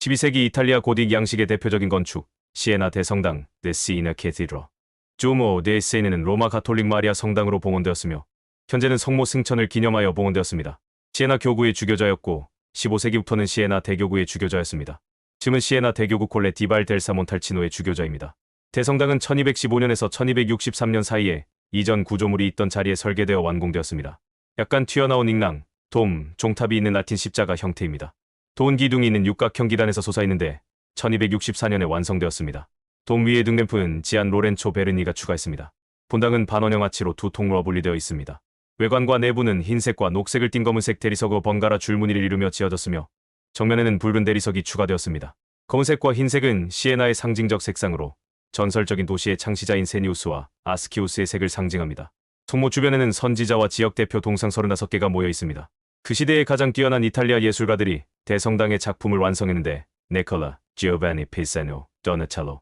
12세기 이탈리아 고딕 양식의 대표적인 건축, 시에나 대성당, The Siena Cathedral. 주모 데 세이네는 로마 가톨릭 마리아 성당으로 봉헌되었으며 현재는 성모 승천을 기념하여 봉헌되었습니다. 시에나 교구의 주교자였고 15세기부터는 시에나 대교구의 주교자였습니다. 지금은 시에나 대교구 콜레 디발 델사 몬탈치노의 주교자입니다. 대성당은 1215년에서 1263년 사이에 이전 구조물이 있던 자리에 설계되어 완공되었습니다. 약간 튀어나온 잉랑, 돔, 종탑이 있는 라틴 십자가 형태입니다. 돈 기둥이 있는 육각형 기단에서 솟아있는데 1264년에 완성되었습니다. 돔 위에 등램프는 지안 로렌초 베르니가 추가했습니다. 본당은 반원형 아치로 두 통로가 분리되어 있습니다. 외관과 내부는 흰색과 녹색을 띤 검은색 대리석으로 번갈아 줄무늬를 이루며 지어졌으며 정면에는 붉은 대리석이 추가되었습니다. 검은색과 흰색은 시에나의 상징적 색상으로 전설적인 도시의 창시자인 세니우스와 아스키우스의 색을 상징합니다. 성모 주변에는 선지자와 지역 대표 동상 35개가 모여 있습니다. 그 시대의 가장 뛰어난 이탈리아 예술가들이 대성당의 작품을 완성했는데 네콜라, 지오바니 피사노, 도나텔로,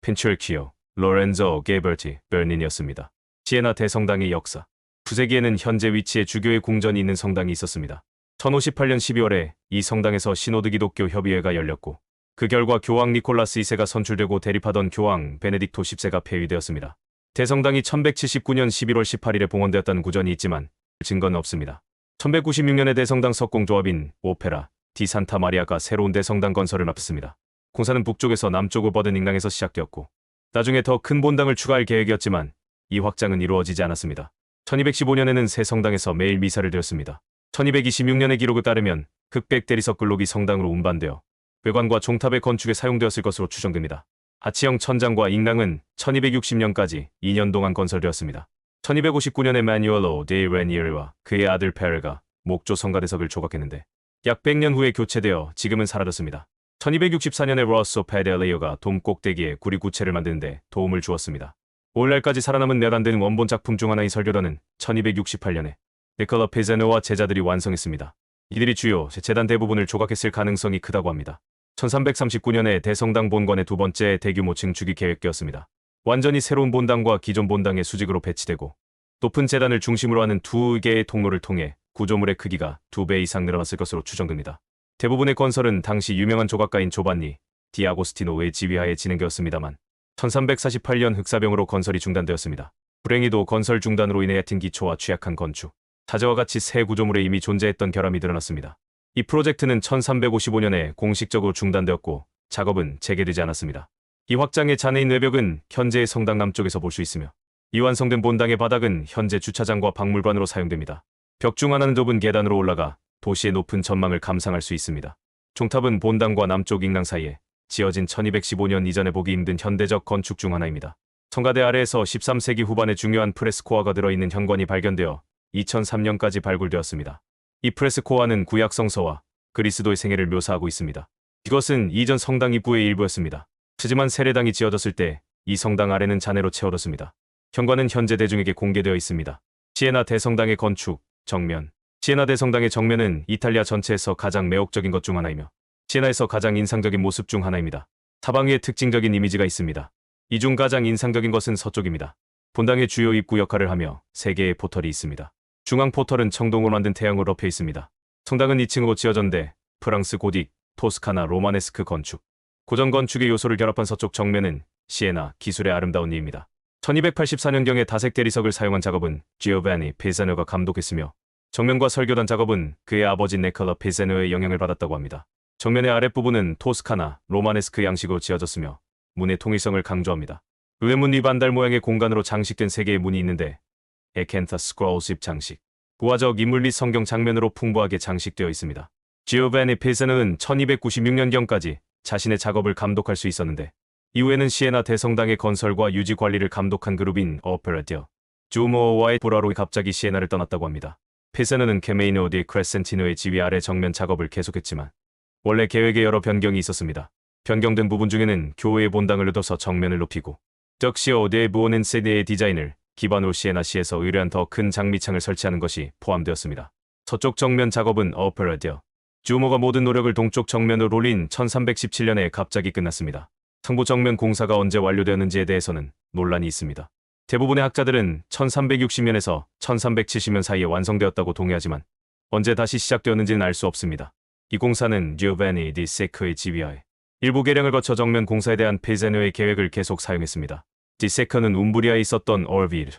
핀처키오, 로렌조 게버티, 베르닌이었습니다. 시에나 대성당의 역사. 9세기에는 현재 위치에 주교의 궁전이 있는 성당이 있었습니다. 1058년 12월에 이 성당에서 신호드 기독교 협의회가 열렸고 그 결과 교황 니콜라스 2세가 선출되고 대립하던 교황 베네딕토 10세가 폐위되었습니다. 대성당이 1179년 11월 18일에 봉헌되었다는 구전이 있지만 증거는 없습니다. 1196년에 대성당 석공조합인 오페라 디 산타 마리아가 새로운 대성당 건설을 앞뒀습니다. 공사는 북쪽에서 남쪽을 뻗은 잉랑에서 시작되었고 나중에 더 큰 본당을 추가할 계획이었지만 이 확장은 이루어지지 않았습니다. 1215년에는 새 성당에서 매일 미사를 드렸습니다. 1226년의 기록에 따르면 흑백 대리석 글록이 성당으로 운반되어 외관과 종탑의 건축에 사용되었을 것으로 추정됩니다. 아치형 천장과 잉랑은 1260년까지 2년 동안 건설되었습니다. 1259년에 마뉴엘로 데 레니에르와 그의 아들 페르가 목조 성가대석을 조각했는데 약 100년 후에 교체되어 지금은 사라졌습니다. 1264년에 로sso 페데레이어가 돔 꼭대기에 구리 구체를 만드는데 도움을 주었습니다. 오늘날까지 살아남은 몇 안 되는 원본 작품 중 하나인 설교단은 1268년에 니콜라 피자노와 제자들이 완성했습니다. 이들이 주요 재단 대부분을 조각했을 가능성이 크다고 합니다. 1339년에 대성당 본관의 두 번째 대규모 증축이 계획되었습니다. 완전히 새로운 본당과 기존 본당의 수직으로 배치되고 높은 재단을 중심으로 하는 두 개의 통로를 통해 구조물의 크기가 2배 이상 늘어났을 것으로 추정됩니다. 대부분의 건설은 당시 유명한 조각가인 조반니 디 아고스티노의 지휘하에 진행되었습니다만 1348년 흑사병으로 건설이 중단되었습니다. 불행히도 건설 중단으로 인해 얕은 기초와 취약한 건축, 자재와 같이 새 구조물에 이미 존재했던 결함이 드러났습니다. 이 프로젝트는 1355년에 공식적으로 중단되었고 작업은 재개되지 않았습니다. 이 확장의 잔해인 외벽은 현재의 성당 남쪽에서 볼 수 있으며 이 완성된 본당의 바닥은 현재 주차장과 박물관으로 사용됩니다. 벽 중 하나는 좁은 계단으로 올라가 도시의 높은 전망을 감상할 수 있습니다. 종탑은 본당과 남쪽 잉랑 사이에 지어진 1215년 이전에 보기 힘든 현대적 건축 중 하나입니다. 성가대 아래에서 13세기 후반에 중요한 프레스코아가 들어있는 현관이 발견되어 2003년까지 발굴되었습니다. 이 프레스코아는 구약 성서와 그리스도의 생애를 묘사하고 있습니다. 이것은 이전 성당 입구의 일부였습니다. 하지만 세례당이 지어졌을 때 이 성당 아래는 잔해로 채워졌습니다. 현관은 현재 대중에게 공개되어 있습니다. 시에나 대성당의 건축, 정면. 시에나 대성당의 정면은 이탈리아 전체에서 가장 매혹적인 것 중 하나이며 시에나에서 가장 인상적인 모습 중 하나입니다. 사방 위에 특징적인 이미지가 있습니다. 이 중 가장 인상적인 것은 서쪽입니다. 본당의 주요 입구 역할을 하며 3개의 포털이 있습니다. 중앙 포털은 청동으로 만든 태양으로 덮여 있습니다. 성당은 2층으로 지어졌는데 프랑스 고딕, 토스카나 로마네스크 건축, 고전 건축의 요소를 결합한 서쪽 정면은 시에나 기술의 아름다운 이입니다. 1284년경에 다색 대리석을 사용한 작업은 지오바니 피사노가 감독했으며 정면과 설교단 작업은 그의 아버지 네콜라 피사노의 영향을 받았다고 합니다. 정면의 아랫부분은 토스카나 로마네스크 양식으로 지어졌으며 문의 통일성을 강조합니다. 의문 위 반달 모양의 공간으로 장식된 3개의 문이 있는데 에켄타 스크롤 십 장식, 부화적 인물 및 성경 장면으로 풍부하게 장식되어 있습니다. 지오바니 피사노는 1296년경까지 자신의 작업을 감독할 수 있었는데 이후에는 시에나 대성당의 건설과 유지 관리를 감독한 그룹인 오페라디오 주모와의 불화로 갑자기 시에나를 떠났다고 합니다. 피사노는 케메이노 디 크레센티노의 지휘 아래 정면 작업을 계속했지만 원래 계획에 여러 변경이 있었습니다. 변경된 부분 중에는 교회의 본당을 얻어서 정면을 높이고 덕시오 데 부오넨 세대의 디자인을 기반으로 시에나시에서 의뢰한 더 큰 장미창을 설치하는 것이 포함되었습니다. 서쪽 정면 작업은 오페라디오 주모가 모든 노력을 동쪽 정면으로 올린 1317년에 갑자기 끝났습니다. 상부 정면 공사가 언제 완료되었는지에 대해서는 논란이 있습니다. 대부분의 학자들은 1360년에서 1370년 사이에 완성되었다고 동의하지만 언제 다시 시작되었는지는 알 수 없습니다. 이 공사는 지오바니 디 세커의 지휘하에 일부 개량을 거쳐 정면 공사에 대한 페제노의 계획을 계속 사용했습니다. 디 세커는 움브리아에 있었던 얼비르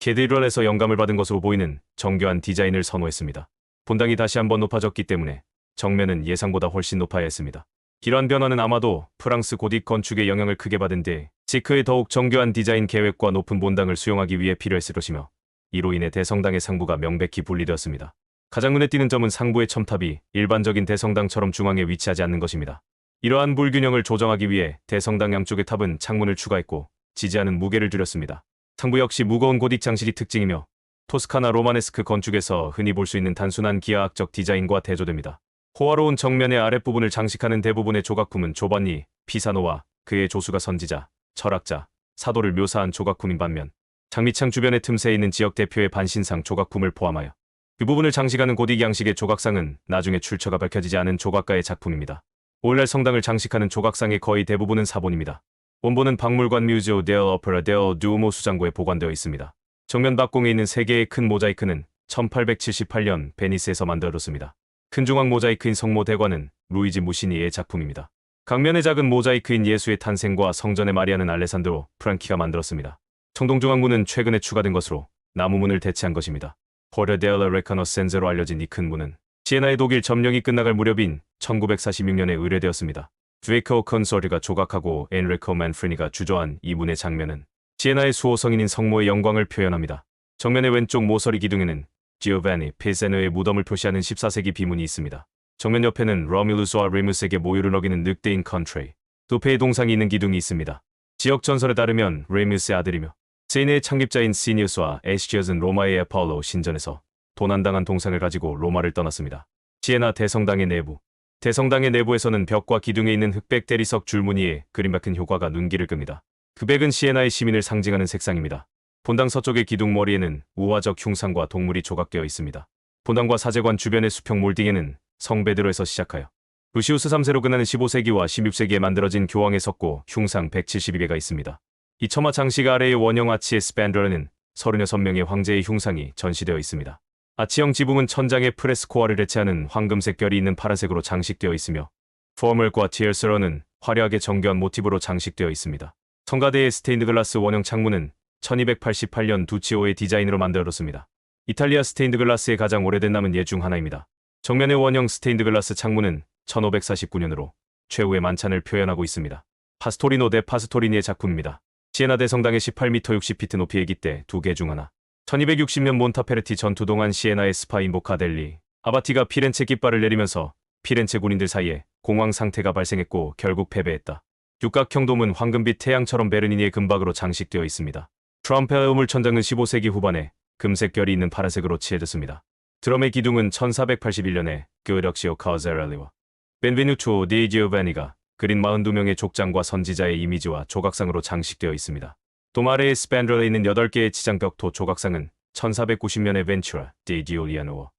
캐디럴에서 영감을 받은 것으로 보이는 정교한 디자인을 선호했습니다. 본당이 다시 한번 높아졌기 때문에 정면은 예상보다 훨씬 높아야 했습니다. 이러한 변화는 아마도 프랑스 고딕 건축의 영향을 크게 받은 뒤 세커의 더욱 정교한 디자인 계획과 높은 본당을 수용하기 위해 필요했을 것이며 이로 인해 대성당의 상부가 명백히 분리되었습니다. 가장 눈에 띄는 점은 상부의 첨탑이 일반적인 대성당처럼 중앙에 위치하지 않는 것입니다. 이러한 불균형을 조정하기 위해 대성당 양쪽의 탑은 창문을 추가했고 지지하는 무게를 줄였습니다. 상부 역시 무거운 고딕 장식이 특징이며 토스카나 로마네스크 건축에서 흔히 볼 수 있는 단순한 기하학적 디자인과 대조됩니다. 호화로운 정면의 아랫부분을 장식하는 대부분의 조각품은 조반니 피사노와 그의 조수가 선지자, 철학자, 사도를 묘사한 조각품인 반면 장미창 주변의 틈새에 있는 지역 대표의 반신상 조각품을 포함하여 그 부분을 장식하는 고딕 양식의 조각상은 나중에 출처가 밝혀지지 않은 조각가의 작품입니다. 오늘날 성당을 장식하는 조각상의 거의 대부분은 사본입니다. 원본은 박물관 뮤지오 델 오페라 델 두오모 수장고에 보관되어 있습니다. 정면 박공에 있는 3개의 큰 모자이크는 1878년 베니스에서 만들어졌습니다. 큰 중앙 모자이크인 성모 대관은 루이지 무시니의 작품입니다. 강면의 작은 모자이크인 예수의 탄생과 성전의 마리아는 알레산드로 프랑키가 만들었습니다. 청동중앙문은 최근에 추가된 것으로 나무문을 대체한 것입니다. 포르 데라 레카노센제로 알려진 이 큰 문은 시에나의 독일 점령이 끝나갈 무렵인 1946년에 의뢰되었습니다. 드웨이커 컨소르가 조각하고 엔리코 만프리니가 주조한 이 문의 장면은 시에나의 수호성인인 성모의 영광을 표현합니다. 정면의 왼쪽 모서리 기둥에는 지오바니 페세노의 무덤을 표시하는 14세기 비문이 있습니다. 정면 옆에는 러뮬루스와 레무스에게 모유를 먹이는 늑대인 컨트레이, 도페의 동상이 있는 기둥이 있습니다. 지역 전설에 따르면 레무스의 아들이며 세인의 창립자인 시니우스와 에시지어스는 로마의 아폴로 신전에서 도난당한 동상을 가지고 로마를 떠났습니다. 시에나 대성당의 내부 대성당의 내부에서는 벽과 기둥에 있는 흑백 대리석 줄무늬에 그림박힌 효과가 눈길을 끕니다. 그 백은 시에나의 시민을 상징하는 색상입니다. 본당 서쪽의 기둥 머리에는 우화적 흉상과 동물이 조각되어 있습니다. 본당과 사제관 주변의 수평 몰딩에는 성 베드로에서 시작하여 루시우스 3세로 끝나는 15세기와 16세기에 만들어진 교황의 석고 흉상 172개가 있습니다. 이 처마 장식 아래의 원형 아치의 스팬드러는 36명의 황제의 흉상이 전시되어 있습니다. 아치형 지붕은 천장에 프레스코아를 대체하는 황금색 별이 있는 파란색으로 장식되어 있으며 포멀과 티얼스러는 화려하게 정교한 모티브로 장식되어 있습니다. 성가대의 스테인드 글라스 원형 창문은 1288년 두치오의 디자인으로 만들어졌습니다. 이탈리아 스테인드 글라스의 가장 오래된 남은 예 중 하나입니다. 정면의 원형 스테인드 글라스 창문은 1549년으로 최후의 만찬을 표현하고 있습니다. 파스토리노 데 파스토리니의 작품입니다. 시에나 대성당의 18m 60피트 높이의 기대 2개 중 하나. 1260년 몬타페르티 전투 동안 시에나의 스파인 보카델리 아바티가 피렌체 깃발을 내리면서 피렌체 군인들 사이에 공황 상태가 발생했고 결국 패배했다. 육각형 돔은 황금빛 태양처럼 베르니니의 금박으로 장식되어 있습니다. 트럼펫의 우물천장은 15세기 후반에 금색 결이 있는 파란색으로 칠해졌습니다. 드럼의 기둥은 1481년에 그럭시오 카우제랄리와 벤베누투 디 지오바니가 그린 42명의 족장과 선지자의 이미지와 조각상으로 장식되어 있습니다. 돔 아래의 스팬드러에 있는 8개의 치장벽토 조각상은 1490년에 벤츄라 디 디올리아노와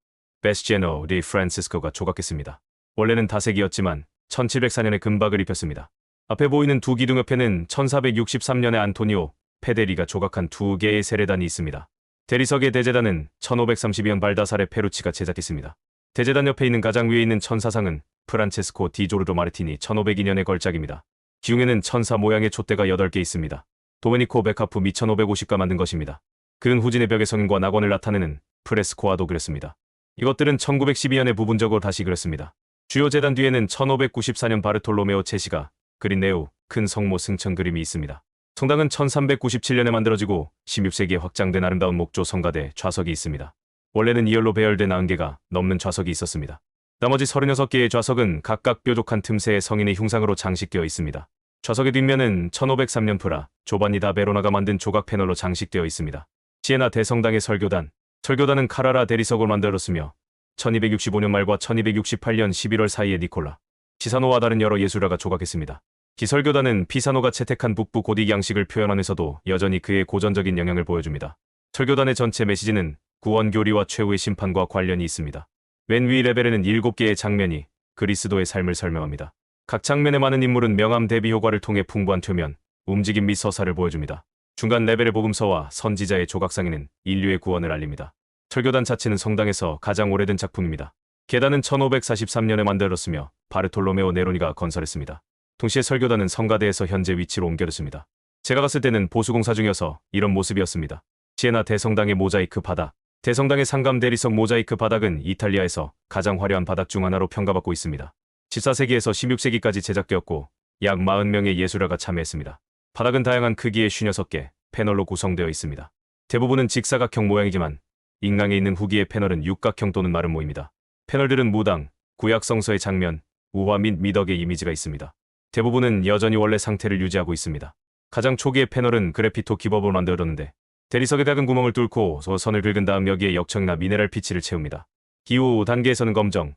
베스티에노 디 프란시스코가 조각했습니다. 원래는 다색이었지만 1704년에 금박을 입혔습니다. 앞에 보이는 두 기둥 옆에는 1463년에 안토니오 페데리가 조각한 2개의 세례단이 있습니다. 대리석의 대제단은 1532년 발다사레 페루치가 제작했습니다. 대제단 옆에 있는 가장 위에 있는 천사상은 프란체스코 디 조르조 마르티니 1502년의 걸작입니다. 기둥에는 천사 모양의 촛대가 8개 있습니다. 도메니코 베카프 1550가 만든 것입니다. 그는 후진의 벽의 성인과 낙원을 나타내는 프레스코아도 그렸습니다. 이것들은 1912년에 부분적으로 다시 그렸습니다. 주요 제단 뒤에는 1594년 바르톨로메오 체시가 그린 내후 큰 성모 승천 그림이 있습니다. 성당은 1397년에 만들어지고 16세기에 확장된 아름다운 목조 성가대 좌석이 있습니다. 원래는 2열로 배열된 90개가 넘는 좌석이 있었습니다. 나머지 36개의 좌석은 각각 뾰족한 틈새의 성인의 흉상으로 장식되어 있습니다. 좌석의 뒷면은 1503년 프라 조반니 다 베로나가 만든 조각 패널로 장식되어 있습니다. 시에나 대성당의 설교단은 카라라 대리석으로 만들어졌으며 1265년 말과 1268년 11월 사이에 니콜라 피사노와 다른 여러 예술가가 조각했습니다. 기설교단은 피사노가 채택한 북부 고딕 양식을 표현하면서도 여전히 그의 고전적인 영향을 보여줍니다. 설교단의 전체 메시지는 구원 교리와 최후의 심판과 관련이 있습니다. 맨 위 레벨에는 7개의 장면이 그리스도의 삶을 설명합니다. 각 장면에 많은 인물은 명암 대비 효과를 통해 풍부한 표면, 움직임 및 서사를 보여줍니다. 중간 레벨의 복음서와 선지자의 조각상에는 인류의 구원을 알립니다. 설교단 자체는 성당에서 가장 오래된 작품입니다. 계단은 1543년에 만들어졌으며 바르톨로메오 네로니가 건설했습니다. 동시에 설교단은 성가대에서 현재 위치로 옮겨졌습니다. 제가 갔을 때는 보수공사 중이어서 이런 모습이었습니다. 시에나 대성당의 모자이크 바닥. 대성당의 상감 대리석 모자이크 바닥은 이탈리아에서 가장 화려한 바닥 중 하나로 평가받고 있습니다. 14세기에서 16세기까지 제작되었고 약 40명의 예술가가 참여했습니다. 바닥은 다양한 크기의 56개 패널로 구성되어 있습니다. 대부분은 직사각형 모양이지만 인강에 있는 후기의 패널은 육각형 또는 마른 모입니다. 패널들은 무당, 구약 성서의 장면, 우화 및 미덕의 이미지가 있습니다. 대부분은 여전히 원래 상태를 유지하고 있습니다. 가장 초기의 패널은 그래피토 기법으로 만들어졌는데 대리석에 작은 구멍을 뚫고 선을 긁은 다음 여기에 역청이나 미네랄 피치를 채웁니다. 기후 단계에서는 검정,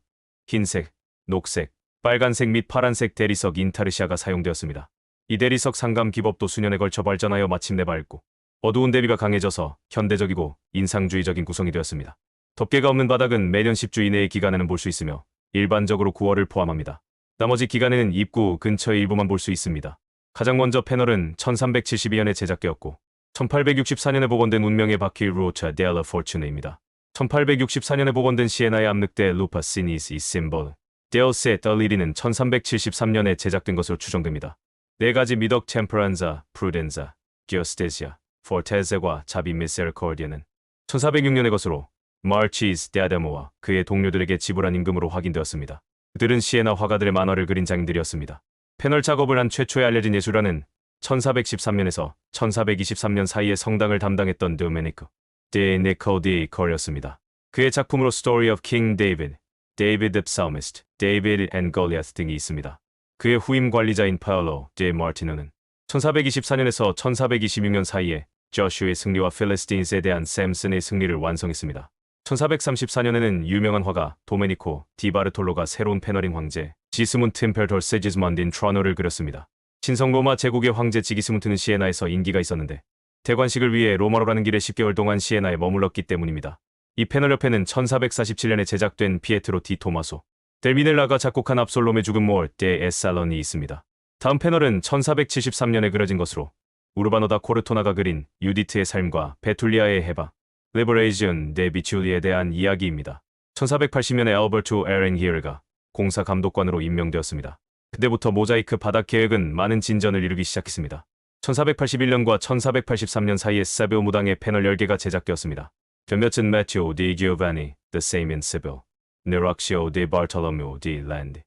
흰색, 녹색, 빨간색 및 파란색 대리석 인타르시아가 사용되었습니다. 이 대리석 상감 기법도 수년에 걸쳐 발전하여 마침내 밝고 어두운 대비가 강해져서 현대적이고 인상주의적인 구성이 되었습니다. 덮개가 없는 바닥은 매년 10주 이내의 기간에는 볼 수 있으며 일반적으로 9월을 포함합니다. 나머지 기간에는 입구 근처의 일부만 볼 수 있습니다. 가장 먼저 패널은 1372년에 제작되었고 1864년에 복원된 운명의 바퀴 루오차 데라 포르투네입니다. 1864년에 복원된 시에나의 암늑대 루파 시니스 이 심볼 데오세 떨리리는 1373년에 제작된 것으로 추정됩니다. 네 가지 미덕 템퍼란자, 프루덴자, 기어스테시아, 포르테세과 자비 미세르코디아는 1406년의 것으로 마르치스 데아데모와 그의 동료들에게 지불한 임금으로 확인되었습니다. 그들은 시에나 화가들의 만화를 그린 장인들이었습니다. 패널 작업을 한 최초의 알려진 예술가는 1413년에서 1423년 사이에 성당을 담당했던 도메니코 데 니코디 커였습니다. 그의 작품으로 Story of King David, David the Psalmist, David and Goliath 등이 있습니다. 그의 후임 관리자인 파올로 데 마르티노는 1424년에서 1426년 사이에 조슈의 승리와 필리스틴스에 대한 샘슨의 승리를 완성했습니다. 1434년에는 유명한 화가 도메니코 디 바르톨로가 새로운 패널링 황제 지스문트 임페르토 세지스먼딘 트라노를 그렸습니다. 신성 로마 제국의 황제 지기스문트는 시에나에서 인기가 있었는데 대관식을 위해 로마로 가는 길에 10개월 동안 시에나에 머물렀기 때문입니다. 이 패널 옆에는 1447년에 제작된 피에트로 디 토마소 델 미넬라가 작곡한 압솔롬의 죽음 모얼 데 에살론이 있습니다. 다음 패널은 1473년에 그려진 것으로 우르바노 다 코르토나가 그린 유디트의 삶과 베툴리아의 해바 리버레이션 데 비출리에 대한 이야기입니다. 1480년에 알버투 에렌히얼가 공사 감독관으로 임명되었습니다. 그때부터 모자이크 바닥 계획은 많은 진전을 이루기 시작했습니다. 1481년과 1483년 사이에 세빌 무당의 패널 10개가 제작되었습니다. 몇몇은 매튜 디 기오바니, The Same in Seville, 네락시오 디 바르톨로메오 디 랜드,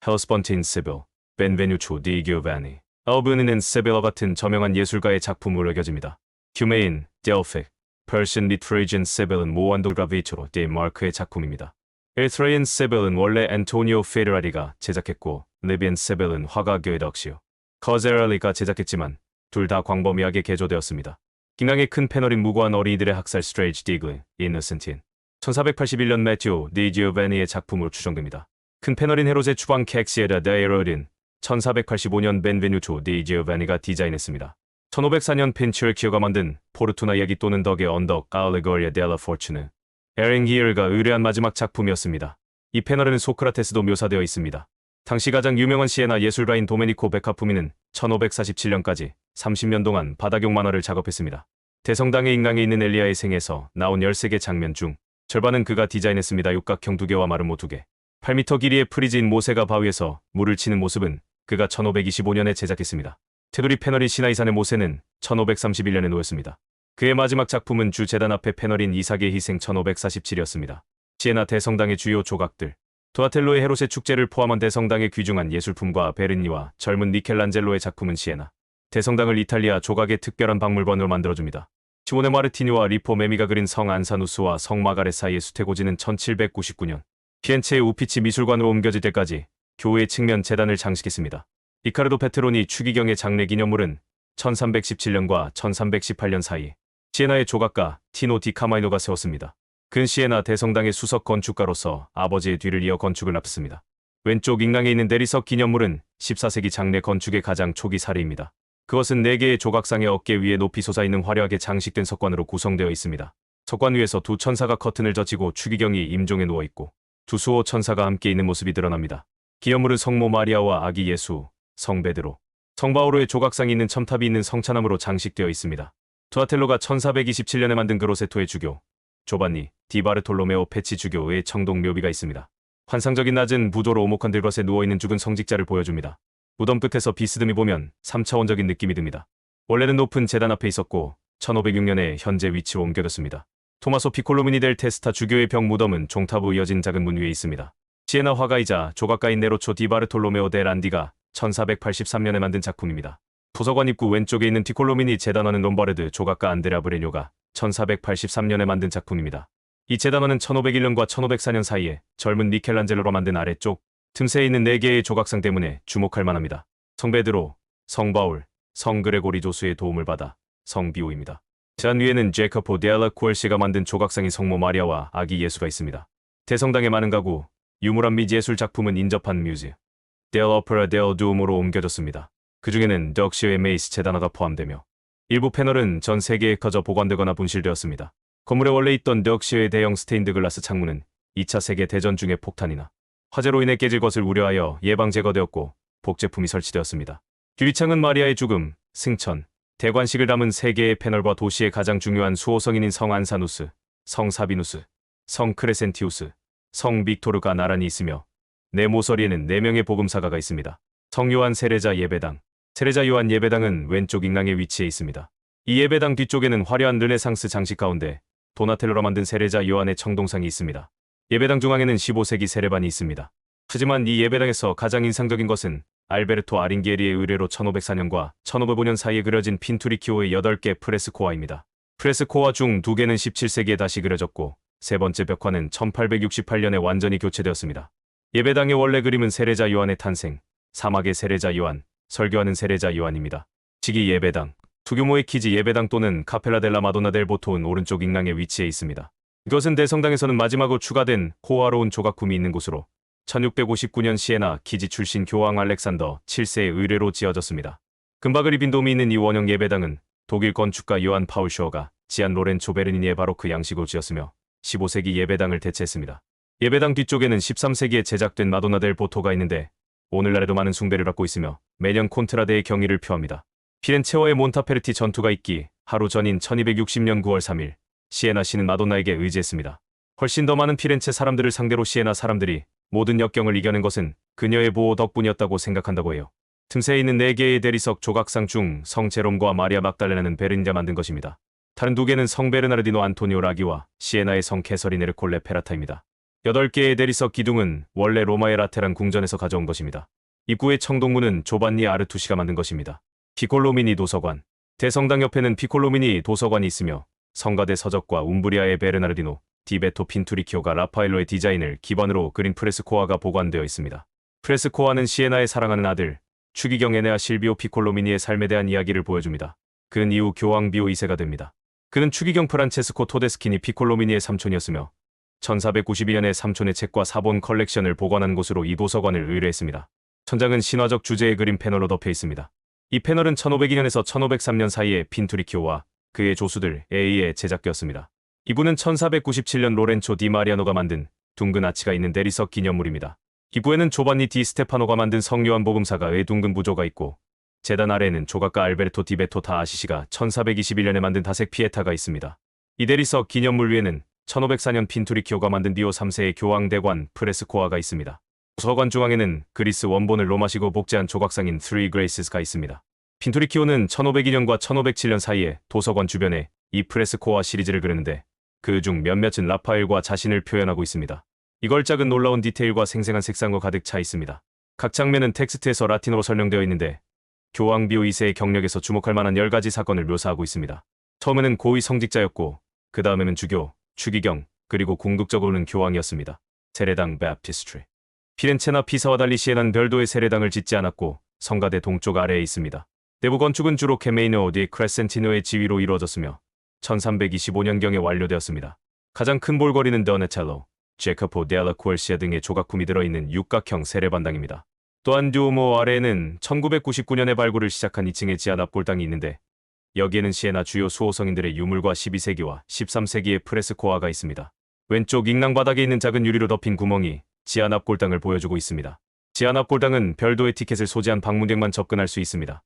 헬스번틴 세빌, 벤베뉴초 디 기오바니, 알브니는 세빌과 같은 저명한 예술가의 작품으로 여겨집니다. 휴메인, 델픽, 퍼션 및 프리지안 세빌은 모완도 그라비토로 디 마크의 작품입니다. 에트레이언 세빌은 원래 앤토니오 페르라리가 제작했고 리비안 세빌은 화가 교에덕시오 커제랄리가 제작했지만 둘 다 광범위하게 개조되었습니다. 기낭의 큰 패널인 무고한 어린이들의 학살 스트레이지 디글, 이너센틴 1481년 매튜 디 지오베니의 작품으로 추정됩니다. 큰 패널인 헤롯의 추방 캑시에다 데이로딘 1485년 벤베뉴토 디 지오베니가 디자인했습니다. 1504년 핀츄르키오가 만든 포르투나 이야기 또는 덕의 언덕 알레고리아 델라 포르투네 에렌히얼가 의뢰한 마지막 작품이었습니다. 이 패널에는 소크라테스도 묘사되어 있습니다. 당시 가장 유명한 시에나 예술가인 도메니코 베카푸미는 1547년까지 30년 동안 바닥용 만화를 작업했습니다. 대성당의 인강에 있는 엘리야의 생에서 나온 13개 장면 중 절반은 그가 디자인했습니다. 육각형 2개와 마르모 2개. 8m 길이의 프리즈인 모세가 바위에서 물을 치는 모습은 그가 1525년에 제작했습니다. 테두리 패널인 시나이산의 모세는 1531년에 놓였습니다. 그의 마지막 작품은 주 재단 앞에 패널인 이삭의 희생 1547이었습니다. 시에나 대성당의 주요 조각들 도나텔로의 헤롯의 축제를 포함한 대성당의 귀중한 예술품과 베르니와 젊은 미켈란젤로의 작품은 시에나 대성당을 이탈리아 조각의 특별한 박물관으로 만들어줍니다. 시모네 마르티니와 리포 메미가 그린 성 안사누스와 성 마가렛 사이의 수태고지는 1799년 피엔체의 우피치 미술관으로 옮겨질 때까지 교회 측면 재단을 장식했습니다. 리카르도 페트로니 추기경의 장례 기념물은 1317년과 1318년 사이 시에나의 조각가 티노 디 카마이노가 세웠습니다. 그는 시에나 대성당의 수석 건축가로서 아버지의 뒤를 이어 건축을 앞섰습니다. 왼쪽 인강에 있는 내리석 기념물은 14세기 장례 건축의 가장 초기 사례입니다. 그것은 4개의 조각상의 어깨 위에 높이 솟아있는 화려하게 장식된 석관으로 구성되어 있습니다. 석관 위에서 두 천사가 커튼을 젖히고 추기경이 임종에 누워있고 두 수호 천사가 함께 있는 모습이 드러납니다. 기념물은 성모 마리아와 아기 예수, 성 베드로, 성 바오로의 조각상이 있는 첨탑이 있는 성찬함으로 장식되어 있습니다. 도나텔로가 1427년에 만든 그로세토의 주교, 조반니, 디 바르톨로메오 페치 주교의 청동 묘비가 있습니다. 환상적인 낮은 부조로 오목한 들것에 누워있는 죽은 성직자를 보여줍니다. 무덤 끝에서 비스듬히 보면 3차원적인 느낌이 듭니다. 원래는 높은 제단 앞에 있었고 1506년에 현재 위치로 옮겨졌습니다. 토마소 피콜로미니 델 테스타 주교의 병 무덤은 종탑으로 이어진 작은 문 위에 있습니다. 시에나 화가이자 조각가인 네로초 디 바르톨로메오 데 란디가 1483년에 만든 작품입니다. 도서관 입구 왼쪽에 있는 피콜로미니 제단화는 롬바르드 조각가 안드레아 브레뇨가 1483년에 만든 작품입니다. 이 제단화는 1501년과 1504년 사이에 젊은 미켈란젤로가 만든 아래쪽 틈새에 있는 4개의 조각상 때문에 주목할 만합니다. 성 베드로, 성 바울, 성 그레고리 조수의 도움을 받아 성 비오입니다. 잔 위에는 제커포 데알라 쿠엘시가 만든 조각상인 성모 마리아와 아기 예수가 있습니다. 대성당의 많은 가구, 유물한 및 예술 작품은 인접한 뮤즈, 델 오페라 델 두움으로 옮겨졌습니다. 그 중에는 덕시의 메이스 제단화가 포함되며 일부 패널은 전 세계에 커져 보관되거나 분실되었습니다. 건물에 원래 있던 덕시의 대형 스테인드 글라스 창문은 2차 세계대전 중의 폭탄이나 화재로 인해 깨질 것을 우려하여 예방 제거되었고 복제품이 설치되었습니다. 유리창은 마리아의 죽음, 승천, 대관식을 담은 3개의 패널과 도시의 가장 중요한 수호성인인 성 안사누스, 성 사비누스, 성 크레센티우스, 성 빅토르가 나란히 있으며 네 모서리에는 4명의 복음사가가 있습니다. 성 요한 세례자 예배당, 세례자 요한 예배당은 왼쪽 ing랑에 위치해 있습니다. 이 예배당 뒤쪽에는 화려한 르네상스 장식 가운데 도나텔로가 만든 세례자 요한의 청동상이 있습니다. 예배당 중앙에는 15세기 세례반이 있습니다. 하지만 이 예배당에서 가장 인상적인 것은 알베르토 아링게리의 의뢰로 1504년과 1505년 사이에 그려진 핀투리키오의 8개 프레스코아입니다. 프레스코아 중 2개는 17세기에 다시 그려졌고 세 번째 벽화는 1868년에 완전히 교체되었습니다. 예배당의 원래 그림은 세례자 요한의 탄생, 사막의 세례자 요한, 설교하는 세례자 요한입니다. 직위 예배당, 소규모의 키지 예배당 또는 카펠라 델라 마도나 델 보토은 오른쪽 ing랑에 위치해 있습니다. 이것은 대성당에서는 마지막으로 추가된 호화로운 조각품이 있는 곳으로 1659년 시에나 키지 출신 교황 알렉산더 7세의 의뢰로 지어졌습니다. 금박을 입힌 돔이 있는 이 원형 예배당은 독일 건축가 요한 파울 슈어가 지안 로렌초 베르니니의 바로크 양식으로 지었으며 15세기 예배당을 대체했습니다. 예배당 뒤쪽에는 13세기에 제작된 마도나 델 보토가 있는데 오늘날에도 많은 숭배를 받고 있으며 매년 콘트라데의 경의를 표합니다. 피렌체와의 몬타페르티 전투가 있기 하루 전인 1260년 9월 3일 시에나 시는 마돈나에게 의지했습니다. 훨씬 더 많은 피렌체 사람들을 상대로 시에나 사람들이 모든 역경을 이겨낸 것은 그녀의 보호 덕분이었다고 생각한다고 해요. 틈새에 있는 4개의 대리석 조각상 중 성 제롬과 마리아 막달레나는 베르니가 만든 것입니다. 다른 2개는 성 베르나르디노 안토니오 라기와 시에나의 성 캐서리네르 콜레 페라타입니다. 8개의 대리석 기둥은 원래 로마의 라테란 궁전에서 가져온 것입니다. 입구의 청동문은 조반니 아르투시가 만든 것입니다. 피콜로미니 도서관, 대성당 옆에는 피콜로미니 도서관이 있으며 성가대 서적과 움브리아의 베르나르디노, 디베토 핀투리키오가 라파엘로의 디자인을 기반으로 그린 프레스코아가 보관되어 있습니다. 프레스코아는 시에나의 사랑하는 아들, 추기경 에네아 실비오 피콜로미니의 삶에 대한 이야기를 보여줍니다. 그는 이후 교황 비오 2세가 됩니다. 그는 추기경 프란체스코 토데스키니 피콜로미니의 삼촌이었으며 1492년에 삼촌의 책과 사본 컬렉션을 보관한 곳으로 이 도서관을 의뢰했습니다. 천장은 신화적 주제의 그림 패널로 덮여 있습니다. 이 패널은 1502년에서 1503년 사이에 핀투리키오와 그의 조수들에 의해 제작되었습니다. 이부는 1497년 로렌초 디 마리아노가 만든 둥근 아치가 있는 대리석 기념물입니다. 이부에는 조반니 디 스테파노가 만든 성요한 복음사가의 둥근 부조가 있고 재단 아래에는 조각가 알베르토 디베토 다 아시시가 1421년에 만든 다색 피에타가 있습니다. 이 대리석 기념물 위에는 1504년 핀투리키오가 만든 비오 3세의 교황대관 프레스코아가 있습니다. 도서관 중앙에는 그리스 원본을 로마식으로 복제한 조각상인 Three Graces가 있습니다. 핀투리키오는 1502년과 1507년 사이에 도서관 주변에 이 프레스코아 시리즈를 그리는데 그 중 몇몇은 라파엘과 자신을 표현하고 있습니다. 이 걸작은 놀라운 디테일과 생생한 색상과 가득 차 있습니다. 각 장면은 텍스트에서 라틴어로 설명되어 있는데 교황 비오 2세의 경력에서 주목할 만한 10가지 사건을 묘사하고 있습니다. 처음에는 고위 성직자였고 그 다음에는 주교, 추기경, 그리고 궁극적으로는 교황이었습니다. 세례당 베프티스트리. 피렌체나 피사와 달리 시에나는 별도의 세례당을 짓지 않았고 성가대 동쪽 아래에 있습니다. 내부 건축은 주로 케메이노 디 크레센티노의 지위로 이루어졌으며 1325년경에 완료되었습니다. 가장 큰 볼거리는 더네텔로, 제커포 데알라 쿠엘시아 등의 조각품이 들어있는 육각형 세례반당입니다. 또한 듀오모 아래에는 1999년에 발굴을 시작한 2층의 지하 납골당이 있는데 여기에는 시에나 주요 수호성인들의 유물과 12세기와 13세기의 프레스코아가 있습니다. 왼쪽 ing랑 바닥에 있는 작은 유리로 덮인 구멍이 지하 납골당을 보여주고 있습니다. 지하 납골당은 별도의 티켓을 소지한 방문객만 접근할 수 있습니다.